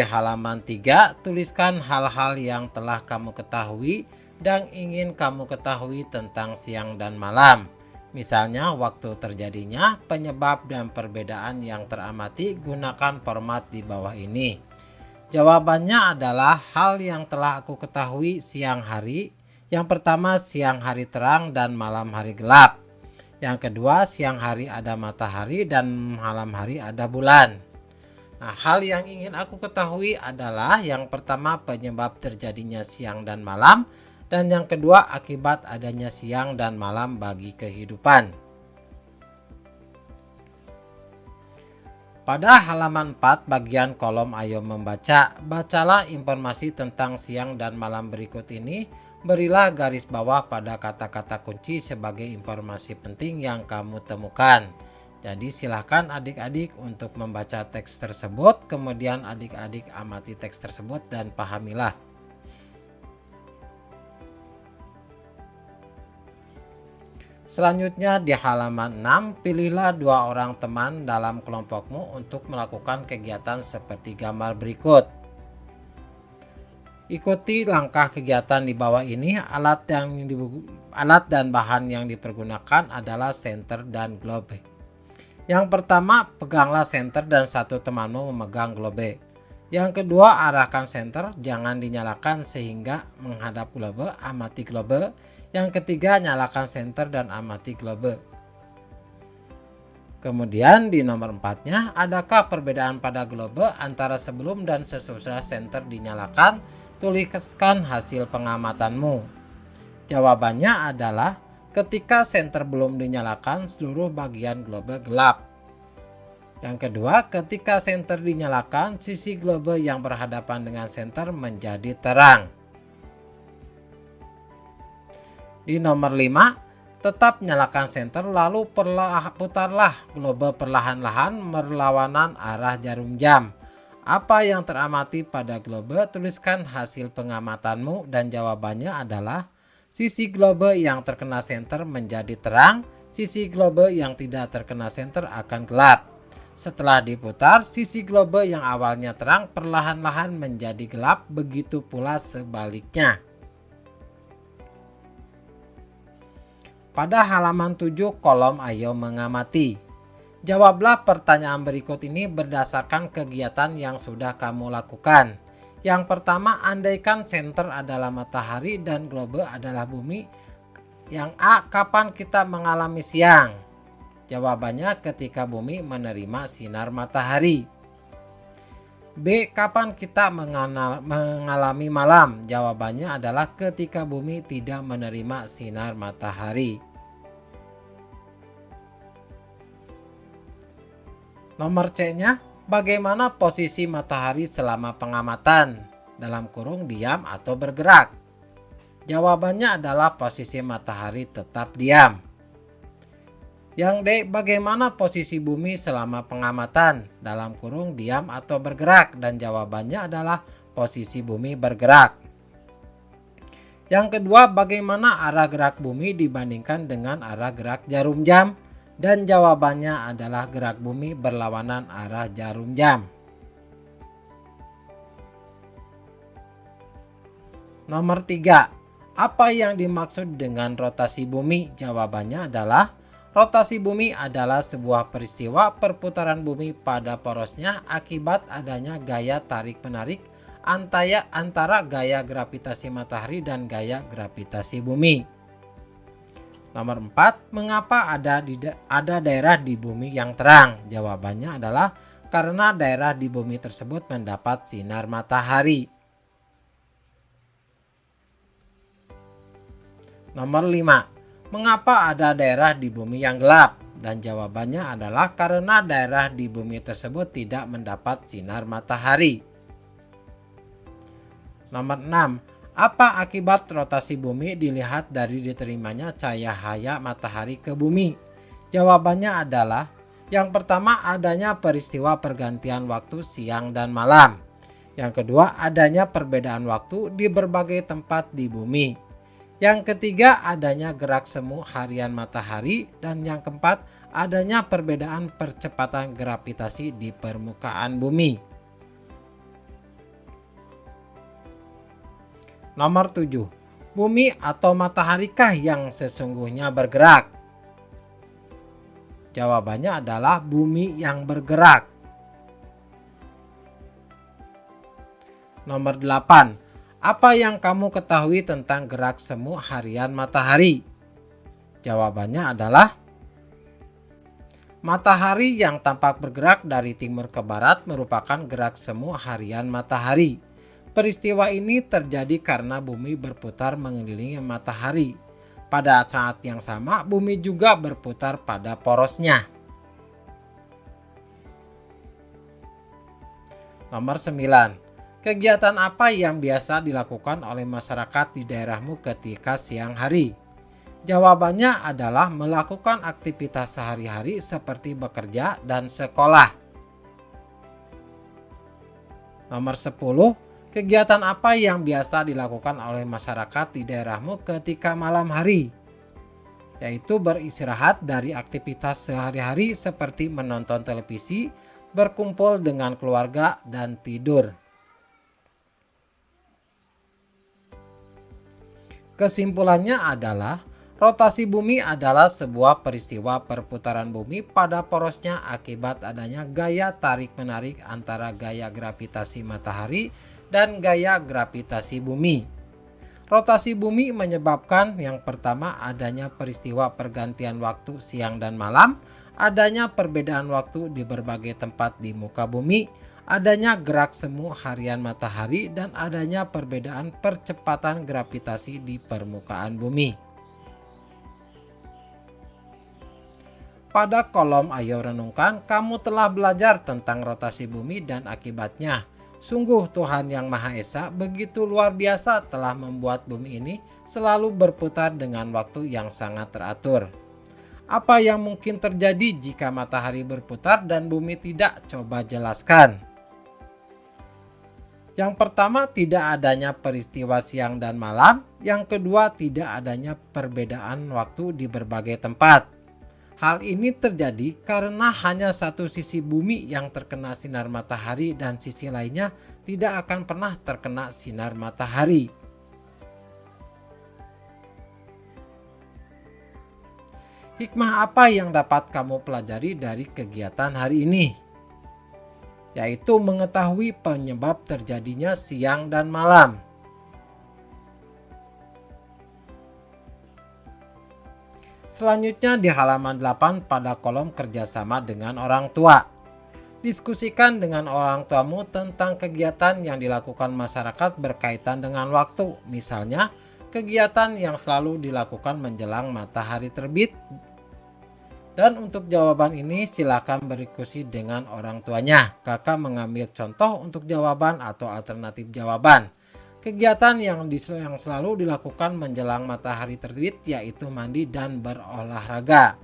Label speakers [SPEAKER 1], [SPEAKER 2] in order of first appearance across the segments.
[SPEAKER 1] Di halaman 3, tuliskan hal-hal yang telah kamu ketahui dan ingin kamu ketahui tentang siang dan malam. Misalnya, waktu terjadinya, penyebab dan perbedaan yang teramati. Gunakan format di bawah ini. Jawabannya adalah hal yang telah aku ketahui siang hari. Yang pertama, siang hari terang dan malam hari gelap. Yang kedua, siang hari ada matahari dan malam hari ada bulan. Nah, hal yang ingin aku ketahui adalah yang pertama penyebab terjadinya siang dan malam, dan yang kedua akibat adanya siang dan malam bagi kehidupan. Pada halaman 4 bagian kolom ayo membaca, bacalah informasi tentang siang dan malam berikut ini. Berilah garis bawah pada kata-kata kunci sebagai informasi penting yang kamu temukan. Jadi silahkan adik-adik untuk membaca teks tersebut, kemudian adik-adik amati teks tersebut dan pahamilah. Selanjutnya di halaman 6, pilihlah 2 orang teman dalam kelompokmu untuk melakukan kegiatan seperti gambar berikut. Ikuti langkah kegiatan di bawah ini. Alat dan bahan yang dipergunakan adalah senter dan globe. Yang pertama, peganglah senter dan satu temanmu memegang globe. Yang kedua, arahkan senter, jangan dinyalakan sehingga menghadap globe, amati globe. Yang ketiga, nyalakan senter dan amati globe. Kemudian di nomor 4-nya, adakah perbedaan pada globe antara sebelum dan sesudah senter dinyalakan? Tuliskan hasil pengamatanmu. Jawabannya adalah ketika senter belum dinyalakan, seluruh bagian globe gelap. Yang kedua, ketika senter dinyalakan, sisi globe yang berhadapan dengan senter menjadi terang. Di nomor 5, tetap nyalakan senter lalu putarlah globe perlahan-lahan berlawanan arah jarum jam. Apa yang teramati pada globe? Tuliskan hasil pengamatanmu dan jawabannya adalah sisi globe yang terkena senter menjadi terang, sisi globe yang tidak terkena senter akan gelap. Setelah diputar, sisi globe yang awalnya terang perlahan-lahan menjadi gelap, begitu pula sebaliknya. Pada halaman 7 kolom ayo mengamati. Jawablah pertanyaan berikut ini berdasarkan kegiatan yang sudah kamu lakukan. Yang pertama, andaikan senter adalah matahari dan globe adalah bumi. Yang A, kapan kita mengalami siang? Jawabannya ketika bumi menerima sinar matahari. B, kapan kita mengalami malam? Jawabannya adalah ketika bumi tidak menerima sinar matahari. Nomor C-nya, bagaimana posisi matahari selama pengamatan? Dalam kurung diam atau bergerak? Jawabannya adalah posisi matahari tetap diam. Yang D, bagaimana posisi bumi selama pengamatan? Dalam kurung diam atau bergerak? Dan jawabannya adalah posisi bumi bergerak. Yang kedua, bagaimana arah gerak bumi dibandingkan dengan arah gerak jarum jam? Dan jawabannya adalah gerak bumi berlawanan arah jarum jam. Nomor 3, apa yang dimaksud dengan rotasi bumi? Jawabannya adalah rotasi bumi adalah sebuah peristiwa perputaran bumi pada porosnya akibat adanya gaya tarik-menarik antara gaya gravitasi matahari dan gaya gravitasi bumi. Nomor 4, mengapa ada daerah di bumi yang terang? Jawabannya adalah karena daerah di bumi tersebut mendapat sinar matahari. Nomor 5, mengapa ada daerah di bumi yang gelap? Dan jawabannya adalah karena daerah di bumi tersebut tidak mendapat sinar matahari. Nomor 6, apa akibat rotasi bumi dilihat dari diterimanya cahaya matahari ke bumi? Jawabannya adalah yang pertama adanya peristiwa pergantian waktu siang dan malam. Yang kedua adanya perbedaan waktu di berbagai tempat di bumi. Yang ketiga adanya gerak semu harian matahari. Dan yang keempat adanya perbedaan percepatan gravitasi di permukaan bumi. Nomor 7. Bumi atau mataharikah yang sesungguhnya bergerak? Jawabannya adalah bumi yang bergerak. Nomor 8. Apa yang kamu ketahui tentang gerak semu harian matahari? Jawabannya adalah matahari yang tampak bergerak dari timur ke barat merupakan gerak semu harian matahari. Peristiwa ini terjadi karena bumi berputar mengelilingi matahari. Pada saat yang sama, bumi juga berputar pada porosnya. Nomor 9. Kegiatan apa yang biasa dilakukan oleh masyarakat di daerahmu ketika siang hari? Jawabannya adalah melakukan aktivitas sehari-hari seperti bekerja dan sekolah. Nomor 10. Kegiatan apa yang biasa dilakukan oleh masyarakat di daerahmu ketika malam hari? Yaitu beristirahat dari aktivitas sehari-hari seperti menonton televisi, berkumpul dengan keluarga, dan tidur. Kesimpulannya adalah rotasi bumi adalah sebuah peristiwa perputaran bumi pada porosnya akibat adanya gaya tarik-menarik antara gaya gravitasi matahari dan gaya gravitasi bumi. Rotasi bumi menyebabkan yang pertama adanya peristiwa pergantian waktu siang dan malam, adanya perbedaan waktu di berbagai tempat di muka bumi, adanya gerak semu harian matahari, dan adanya perbedaan percepatan gravitasi di permukaan bumi. Pada kolom Ayo Renungkan, kamu telah belajar tentang rotasi bumi dan akibatnya. Sungguh Tuhan Yang Maha Esa begitu luar biasa telah membuat bumi ini selalu berputar dengan waktu yang sangat teratur. Apa yang mungkin terjadi jika matahari berputar dan bumi tidak? Coba jelaskan. Yang pertama, tidak adanya peristiwa siang dan malam. Yang kedua, tidak adanya perbedaan waktu di berbagai tempat. Hal ini terjadi karena hanya satu sisi bumi yang terkena sinar matahari dan sisi lainnya tidak akan pernah terkena sinar matahari. Hikmah apa yang dapat kamu pelajari dari kegiatan hari ini? Yaitu mengetahui penyebab terjadinya siang dan malam. Selanjutnya di halaman 8 pada kolom kerjasama dengan orang tua. Diskusikan dengan orang tuamu tentang kegiatan yang dilakukan masyarakat berkaitan dengan waktu. Misalnya, kegiatan yang selalu dilakukan menjelang matahari terbit. Dan untuk jawaban ini silakan berdiskusi dengan orang tuanya. Kakak mengambil contoh untuk jawaban atau alternatif jawaban. Kegiatan yang selalu dilakukan menjelang matahari terbit yaitu mandi dan berolahraga.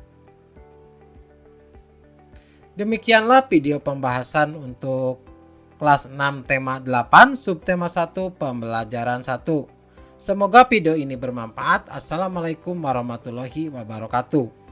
[SPEAKER 1] Demikianlah video pembahasan untuk kelas 6 tema 8 subtema 1 pembelajaran 1. Semoga video ini bermanfaat. Assalamualaikum warahmatullahi wabarakatuh.